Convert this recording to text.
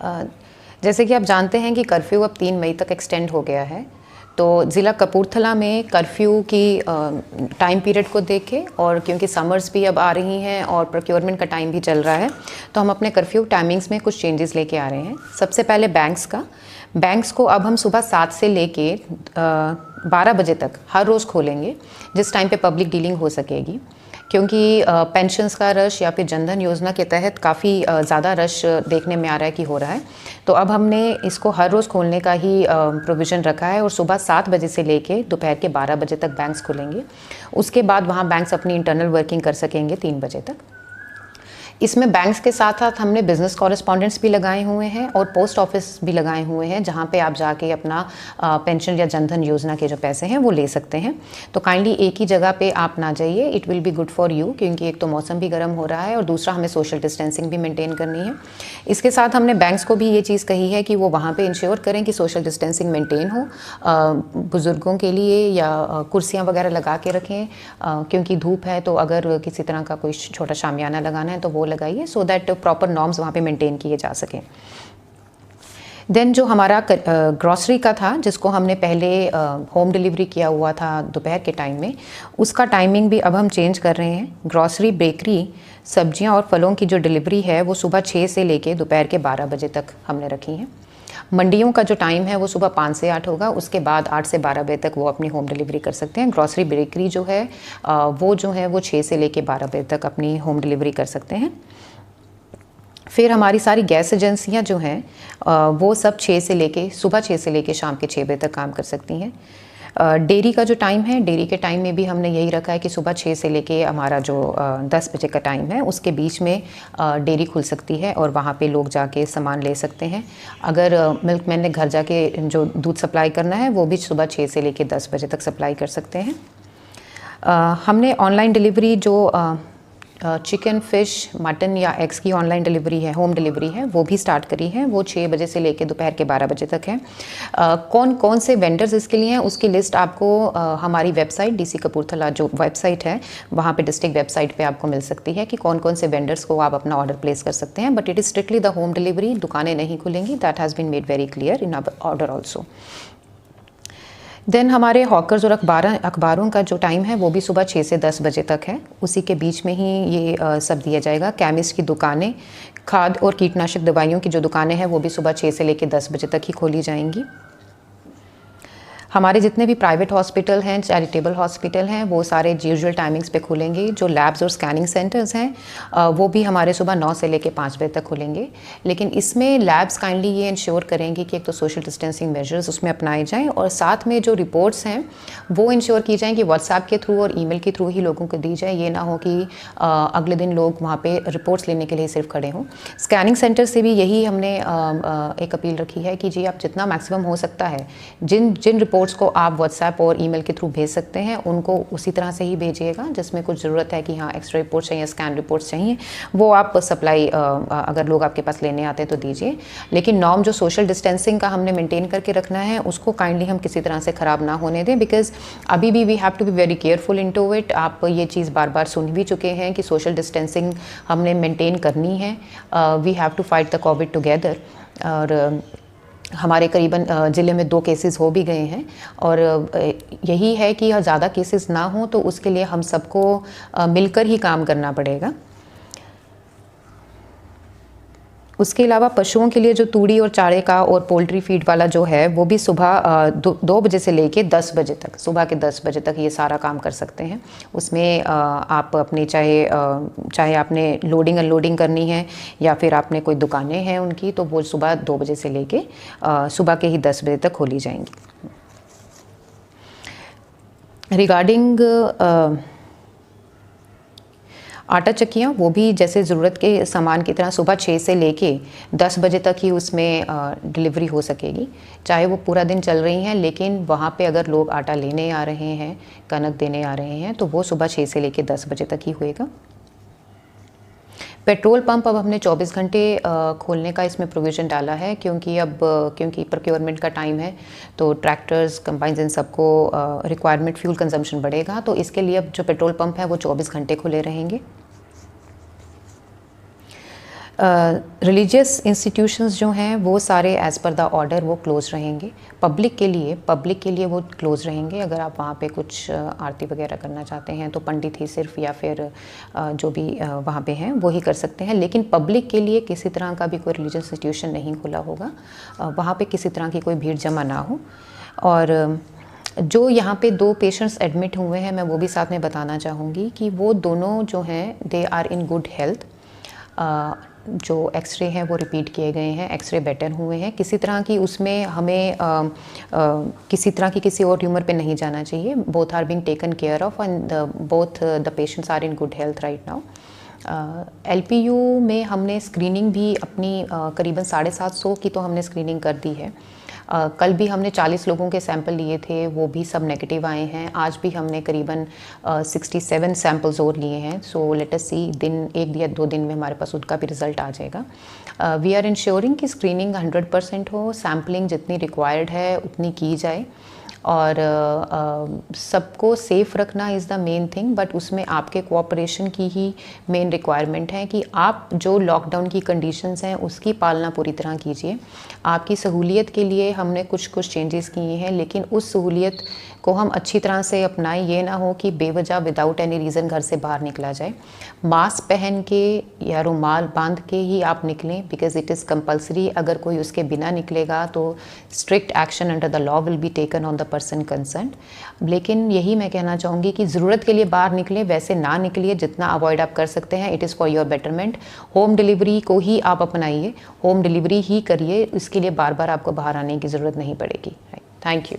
अ, जैसे कि आप जानते हैं कि कर्फ्यू अब 3 मई तक एक्सटेंड हो गया है। तो ज़िला कपूरथला में कर्फ्यू की टाइम पीरियड को देखे और क्योंकि समर्स भी अब आ रही हैं और प्रोक्योरमेंट का टाइम भी चल रहा है, तो हम अपने कर्फ्यू टाइमिंग्स में कुछ चेंजेस लेके आ रहे हैं। सबसे पहले बैंक्स को अब हम सुबह 7 से लेके 12 बजे तक हर रोज़ खोलेंगे, जिस टाइम पे पब्लिक डीलिंग हो सकेगी। क्योंकि पेंशन्स का रश या फिर जनधन योजना के तहत काफ़ी ज़्यादा रश देखने में आ रहा है कि हो रहा है। तो अब हमने इसको हर रोज़ खोलने का ही प्रोविज़न रखा है और सुबह 7 बजे से लेके दोपहर के 12 बजे तक बैंक्स खुलेंगे। उसके बाद वहाँ बैंक्स अपनी इंटरनल वर्किंग कर सकेंगे 3 बजे तक। इसमें बैंक्स के साथ साथ हमने बिज़नेस कॉरेस्पॉन्डेंट्स भी लगाए हुए हैं और पोस्ट ऑफिस भी लगाए हुए हैं, जहां पे आप जाके अपना पेंशन या जनधन योजना के जो पैसे हैं वो ले सकते हैं। तो काइंडली एक ही जगह पे आप ना जाइए, it will be good for you, क्योंकि एक तो मौसम भी गर्म हो रहा है और दूसरा हमें सोशल डिस्टेंसिंग भी मेंटेन करनी है। इसके साथ हमने बैंक्स को भी ये चीज़ कही है कि वो वहाँ पर इंश्योर करें कि सोशल डिस्टेंसिंग मेंटेन हो, बुज़ुर्गों के लिए या कुर्सियाँ वगैरह लगा के रखें, क्योंकि धूप है तो अगर किसी तरह का कोई छोटा शामियाना लगाना है तो वो लगाइए, सो दैट प्रॉपर नॉर्म्स वहाँ पे मेंटेन किए जा सकें। देन जो हमारा ग्रॉसरी का था, जिसको हमने पहले होम डिलीवरी किया हुआ था दोपहर के टाइम में, उसका टाइमिंग भी अब हम चेंज कर रहे हैं। ग्रॉसरी, बेकरी, सब्जियां और फलों की जो डिलीवरी है वो सुबह 6 से लेके दोपहर के 12 बजे तक हमने रखी है। मंडियों का जो टाइम है वो सुबह 5 से 8 होगा, उसके बाद 8 से 12 बजे तक वो अपनी होम डिलीवरी कर सकते हैं। ग्रॉसरी, बेकरी जो है वो 6 से लेके 12 बजे तक अपनी होम डिलीवरी कर सकते हैं। फिर हमारी सारी गैस एजेंसियां जो हैं वो सब सुबह 6 से लेके शाम के 6 बजे तक काम कर सकती हैं। डेयरी का जो टाइम है, डेयरी के टाइम में भी हमने यही रखा है कि सुबह 6 से लेके हमारा जो 10 बजे का टाइम है, उसके बीच में डेयरी खुल सकती है और वहाँ पे लोग जाके सामान ले सकते हैं। अगर मिल्कमैन ने घर जाके जो दूध सप्लाई करना है वो भी सुबह 6 से लेके 10 बजे तक सप्लाई कर सकते हैं। हमने ऑनलाइन डिलीवरी जो चिकन, फिश, मटन या एग्स की ऑनलाइन डिलीवरी है, होम डिलीवरी है, वो भी स्टार्ट करी है। वो 6 बजे से लेके दोपहर के 12 बजे तक है। कौन कौन से वेंडर्स इसके लिए हैं उसकी लिस्ट आपको हमारी वेबसाइट डीसी कपूरथला जो वेबसाइट है वहाँ पे डिस्ट्रिक्ट वेबसाइट पे आपको मिल सकती है कि कौन कौन से वेंडर्स को आप अपना ऑर्डर प्लेस कर सकते हैं। But it is strictly the home delivery, दुकानें नहीं खुलेंगी। That has been made very clear in our order also. Then हमारे हॉकर्स और अखबारों का जो टाइम है वो भी सुबह 6 से 10 बजे तक है। उसी के बीच में ही ये सब दिया जाएगा। केमिस्ट की दुकानें, खाद और कीटनाशक दवाइयों की जो दुकानें हैं वो भी सुबह 6 से लेकर 10 बजे तक ही खोली जाएंगी। हमारे जितने भी प्राइवेट हॉस्पिटल हैं, चैरिटेबल हॉस्पिटल हैं, वो सारे यूजुअल टाइमिंग्स पे खुलेंगे। जो लैब्स और स्कैनिंग सेंटर्स हैं वो भी हमारे सुबह 9 से लेकर 5 बजे तक खुलेंगे। लेकिन इसमें लैब्स काइंडली ये इंश्योर करेंगे कि एक तो सोशल डिस्टेंसिंग मेजर्स उसमें अपनाए जाएँ और साथ में जो रिपोर्ट्स हैं वो इंश्योर की जाएँ कि व्हाट्सएप के थ्रू और ईमेल के थ्रू ही लोगों को दी जाए। ये ना हो कि अगले दिन लोग वहाँ पर रिपोर्ट्स लेने के लिए सिर्फ खड़े हों। स्कैनिंग सेंटर से भी यही हमने एक अपील रखी है कि जी आप जितना मैक्सिमम हो सकता है जिन रिपोर्ट्स को आप व्हाट्सएप और ईमेल के थ्रू भेज सकते हैं उनको उसी तरह से ही भेजिएगा। जिसमें कुछ ज़रूरत है कि हाँ एक्स्ट्रा रिपोर्ट्स चाहिए, स्कैन रिपोर्ट्स चाहिए, वो आप सप्लाई अगर लोग आपके पास लेने आते हैं तो दीजिए। लेकिन नॉर्म जो सोशल डिस्टेंसिंग का हमने मेंटेन करके रखना है उसको काइंडली हम किसी तरह से ख़राब ना होने दें, बिकॉज अभी भी we have to be very careful into it. आप ये चीज़ बार बार सुन भी चुके हैं कि सोशल डिस्टेंसिंग हमने मेंटेन करनी है। We have to fight the COVID together. और हमारे करीबन ज़िले में 2 केसेस हो भी गए हैं और यही है कि ज़्यादा केसेस ना हो तो उसके लिए हम सबको मिलकर ही काम करना पड़ेगा। उसके अलावा पशुओं के लिए जो तूड़ी और चारे का और पोल्ट्री फीड वाला जो है वो भी सुबह 2 बजे से लेके 10 बजे तक, सुबह के 10 बजे तक ये सारा काम कर सकते हैं। उसमें आप अपने चाहे आपने लोडिंग अनलोडिंग करनी है या फिर आपने कोई दुकानें हैं उनकी, तो वो सुबह 2 बजे से लेके सुबह के ही 10 बजे तक खोली जाएंगी। रिगार्डिंग आटा चक्कियाँ, वो भी जैसे ज़रूरत के सामान की तरह सुबह 6 से लेके 10 बजे तक ही उसमें डिलीवरी हो सकेगी, चाहे वो पूरा दिन चल रही हैं। लेकिन वहाँ पे अगर लोग आटा लेने आ रहे हैं, कनक देने आ रहे हैं, तो वो सुबह 6 से लेके 10 बजे तक ही होएगा। पेट्रोल पंप अब हमने 24 घंटे खोलने का इसमें प्रोविज़न डाला है, क्योंकि प्रोक्योरमेंट का टाइम है तो ट्रैक्टर्स, कंबाइंस, इन सबको रिक्वायरमेंट फ्यूल कंजम्पशन बढ़ेगा। तो इसके लिए अब जो पेट्रोल पंप है वो 24 घंटे खुले रहेंगे। रिलीजियस इंस्टीट्यूशंस जो हैं वो सारे एज़ पर द ऑर्डर वो क्लोज़ रहेंगे। पब्लिक के लिए वो क्लोज़ रहेंगे। अगर आप वहाँ पे कुछ आरती वगैरह करना चाहते हैं तो पंडित ही सिर्फ या फिर जो भी वहाँ पे हैं वो ही कर सकते हैं, लेकिन पब्लिक के लिए किसी तरह का भी कोई रिलीजियस इंस्टीट्यूशन नहीं खुला होगा। वहाँ पे किसी तरह की कोई भीड़ जमा ना हो। और जो यहाँ पे 2 पेशेंट्स एडमिट हुए हैं, मैं वो भी साथ में बताना चाहूँगी कि वो दोनों जो हैं they are in good health. जो एक्सरे हैं वो रिपीट किए गए हैं, एक्सरे बेटर हुए हैं। किसी तरह की उसमें हमें किसी तरह की किसी और ट्यूमर पे नहीं जाना चाहिए। Both are being taken care of and both the patients are in good health right now. LPU में हमने स्क्रीनिंग भी अपनी करीबन 750 की तो हमने स्क्रीनिंग कर दी है। कल भी हमने 40 लोगों के सैंपल लिए थे, वो भी सब नेगेटिव आए हैं। आज भी हमने करीबन 67 सैंपल्स और लिए हैं। सो लेट अस सी, 1 या 2 दिन में हमारे पास उसका भी रिज़ल्ट आ जाएगा। वी आर इंश्योरिंग कि स्क्रीनिंग 100% हो, सैम्पलिंग जितनी रिक्वायर्ड है उतनी की जाए, और सबको सेफ़ रखना is the main thing. But उसमें आपके कोऑपरेशन की ही मेन रिक्वायरमेंट है कि आप जो लॉकडाउन की कंडीशंस हैं उसकी पालना पूरी तरह कीजिए। आपकी सहूलियत के लिए हमने कुछ चेंजेस किए हैं, लेकिन उस सहूलियत को हम अच्छी तरह से अपनाएं। ये ना हो कि बेवजह विदाउट एनी रीज़न घर से बाहर निकला जाए। मास्क पहन के या रुमाल बांध के ही आप निकलें, बिकॉज इट इज़ कंपल्सरी। अगर कोई उसके बिना निकलेगा तो strict action under the law will be taken on the person concerned. लेकिन यही मैं कहना चाहूँगी कि ज़रूरत के लिए बाहर निकलें, वैसे ना निकलिए। जितना अवॉइड आप कर सकते हैं, it is for your betterment. Home delivery को ही आप अपनाइए, होम डिलीवरी ही करिए। इसके लिए बार बार आपको बाहर आने की ज़रूरत नहीं पड़ेगी। Thank you.